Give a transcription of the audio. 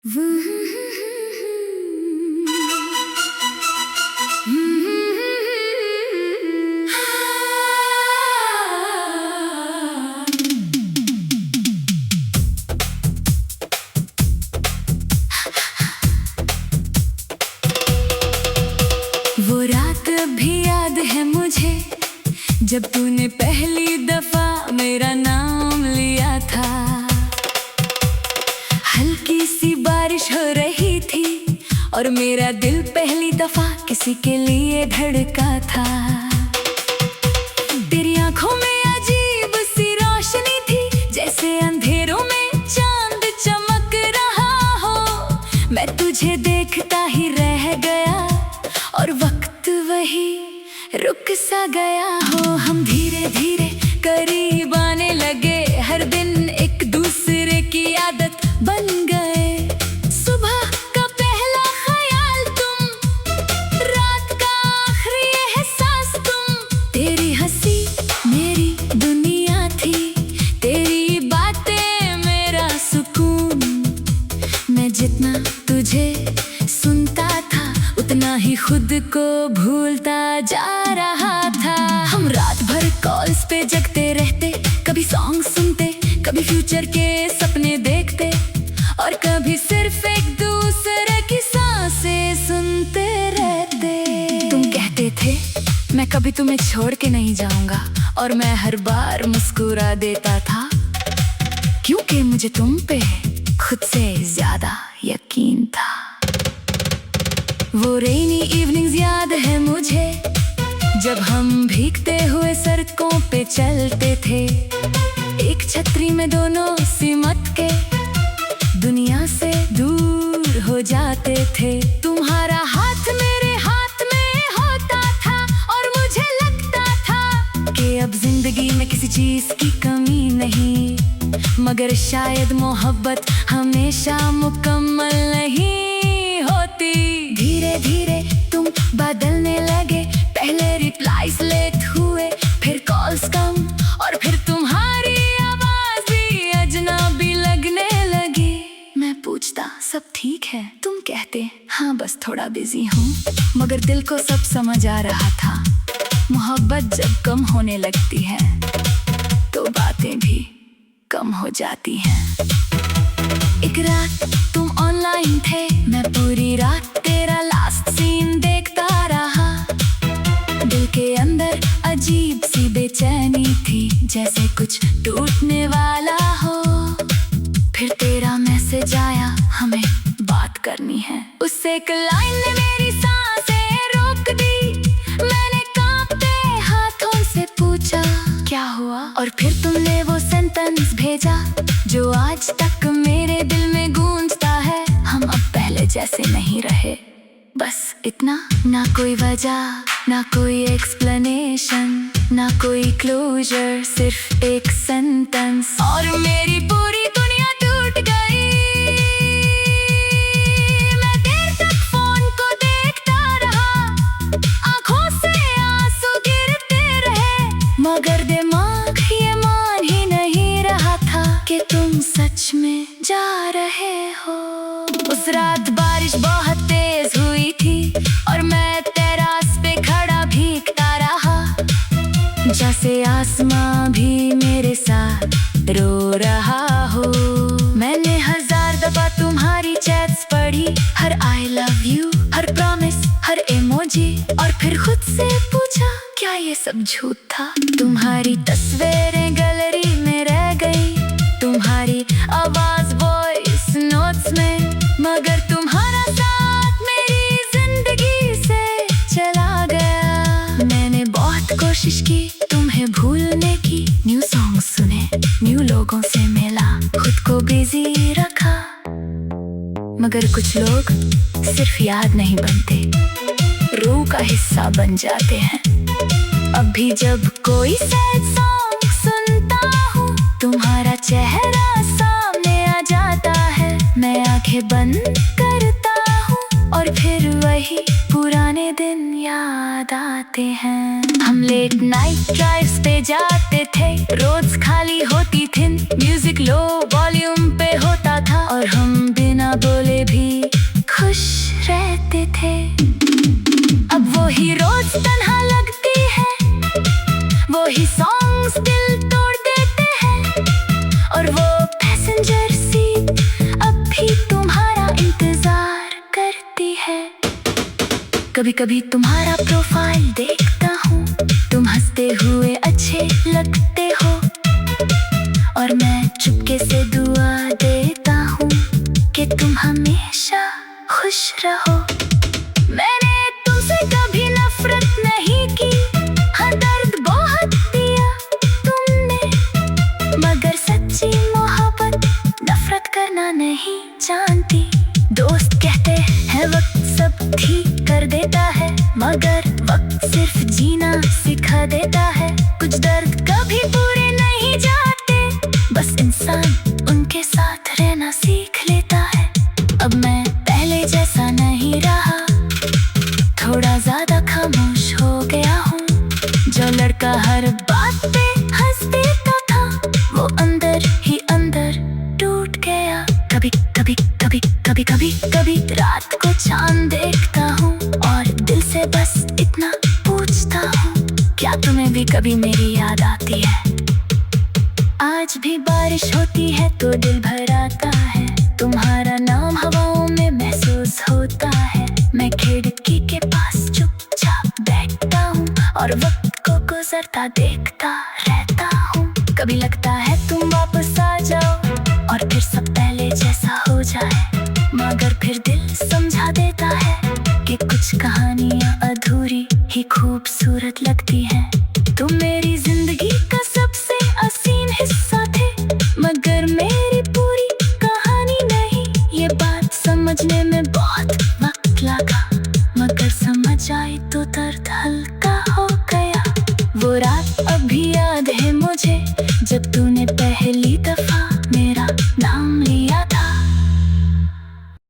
वो रात भी याद है मुझे जब तूने पहली दफा मेरा नाम लिया था। हल्की सी बारिश हो रही थी और मेरा दिल पहली दफा किसी के लिए धड़का था। तेरी आंखों में अजीब सी रोशनी थी, जैसे अंधेरों में चांद चमक रहा हो। मैं तुझे देखता ही रह गया और वक्त वही रुक सा गया हो। हम धीरे धीरे करीब आने लगे, हर दिन एक दूसरे की आदत बन गए। सुबह का पहला ख्याल तुम, रात का आखिरी एहसास तुम। तेरी हंसी मेरी दुनिया थी, तेरी बातें मेरा सुकून। मैं जितना तुझे सुनता था उतना ही खुद को भूलता जा रहा था। हम रात भर कॉल्स पे जगते रहते, कभी सॉन्ग सुनते, कभी फ्यूचर के सपने देखते और कभी सिर्फ एक दूसरे की सांसें सुनते रहते। तुम कहते थे मैं कभी तुम्हें छोड़ के नहीं जाऊंगा और मैं हर बार मुस्कुरा देता था, क्योंकि मुझे तुम पे खुद से ज्यादा यकीन था। वो रेनी इवनिंग्स याद है मुझे जब हम भीगते हुए सड़कों पे चलते थे, एक छतरी में दोनों सिमट के दुनिया से दूर हो जाते थे। तुम्हारा हाथ मेरे हाथ में होता था और मुझे लगता था कि अब जिंदगी में किसी चीज की कमी नहीं, मगर शायद मोहब्बत हमेशा मुकम्मल नहीं होती। धीरे धीरे तुम बदलने लगे, पहले रिप्लाईज लेट हुए, फिर कॉल्स कम और फिर तुम्हारी आवाज भी अजनबी लगने लगी। मैं पूछता सब ठीक है, तुम कहते हाँ बस थोड़ा बिजी हूँ, मगर दिल को सब समझ आ रहा था। मोहब्बत जब कम होने लगती है तो बातें भी कम हो जाती हैं। एक रात तुम ऑनलाइन थे, मैं पूरी रात तेरा लास्ट सीन देखता रहा। दिल के अंदर अजीब सी बेचैनी थी, जैसे कुछ टूटने वाला हो। फिर तेरा मैसेज आया, हमें बात करनी है। उस एक लाइन ने मेरी सांसें रोक दी। मैंने कांपते हाथों से पूछा क्या हुआ, और फिर तुमने वो सेंटेंस भेजा जो आज तक मेरे दिल में गूंजता है। हम अब पहले जैसे नहीं रहे, बस इतना। ना कोई वजह, ना कोई एक्सप्लेनेशन, ना कोई क्लोजर, सिर्फ एक सेंटेंस और मेरी पूरी दुनिया टूट गई। मैं देर तक फोन को देखता रहा, आंखों से आंसू गिरते रहे, मगर दिमाग ये मान ही नहीं रहा था कि तुम सच में जा रहे हो। उस रात बारिश बहुत तेज हुई थी और मैं टेरेस पे खड़ा भीगता रहा, जैसे आसमां भी मेरे साथ रो रहा हो। मैंने 1000 दफा तुम्हारी चैट्स पढ़ी, हर आई लव यू, हर प्रॉमिस, हर इमोजी, और फिर खुद से पूछा क्या ये सब झूठ था। तुम्हारी तस्वीरें गैलरी में रह गई, तुम्हारी आवाज वॉइस नोट्स में, मगर तुम्हारा साथ मेरी जिंदगी से चला गया। मैंने बहुत कोशिश की तुम्हें भूलने की, न्यू सॉन्ग सुने, न्यू लोगों से मिला, खुद को बिजी रखा, मगर कुछ लोग सिर्फ याद नहीं बनते, रूह का हिस्सा बन जाते हैं। अब भी जब कोई सैड सॉन्ग सुनता हूँ, तुम्हारा चेहरा सामने आ जाता है। मैं आंखें बंद करता हूँ और फिर वही पुराने दिन याद आते हैं। हम लेट नाइट ड्राइव्स पे जाते थे, रोड्स खाली होती थी, म्यूजिक लो वॉल्यूम पे होता था और हम बिना बिना बोले भी खुश रहते थे। अब वो ही रोज तन्हा लगती है, वो ही सॉन्ग्स दिल तोड़ देते हैं, और वो पैसेंजर सीट अब भी तुम्हारा इंतजार करती है। कभी कभी तुम्हारा प्रोफाइल देखता हूँ, तुम हंसते हुए अच्छे लगते हो, और मैं चुपके से दुआ देता हूँ कि तुम हमेशा खुश रहो। मैंने तुमसे कभी नफरत नहीं की, हाँ दर्द बहुत दिया तुमने, मगर सच्ची मोहब्बत नफरत करना नहीं जानती। दोस्त कहते हैं वक्त सब ठीक कर देता है, मगर वक्त सिर्फ जीना सिखा देता है। कुछ दर्द कभी पूरे नहीं जाते, बस इंसान उनके साथ रहना सीख लेता है। अब मैं पहले जैसा नहीं रहा, थोड़ा ज्यादा खामोश हो गया हूँ। जो लड़का हर बात पे हंस देता था, वो अंदर ही अंदर टूट गया। कभी कभी कभी कभी कभी कभी रात को चांद देखता हूँ, और दिल से बस इतना पूछता हूँ, क्या तुम्हें भी कभी मेरी याद आती है? आज भी बारिश होती है तो दिल भर आता है, तुम्हारा नाम हवाओं में महसूस होता है। मैं खिड़की के पास चुपचाप बैठता हूँ, और वक्त को गुजरता देखता रहता हूँ। कभी लगता है तुम वापस आ जाओ, और फिर सब पहले जैसा हो जाए, मगर फिर दिल समझा देता है कि कुछ कहानियाँ अधूरी ही खूबसूरत लगती हैं। तुम मेरी जिंदगी का सबसे हसीन हिस्सा थे, मगर मेरी पूरी कहानी नहीं। ये बात समझने में बहुत वक्त लगा, मगर समझ आई तो दर्द हल्का हो गया। वो रात अभी याद है मुझे, जब तूने पहली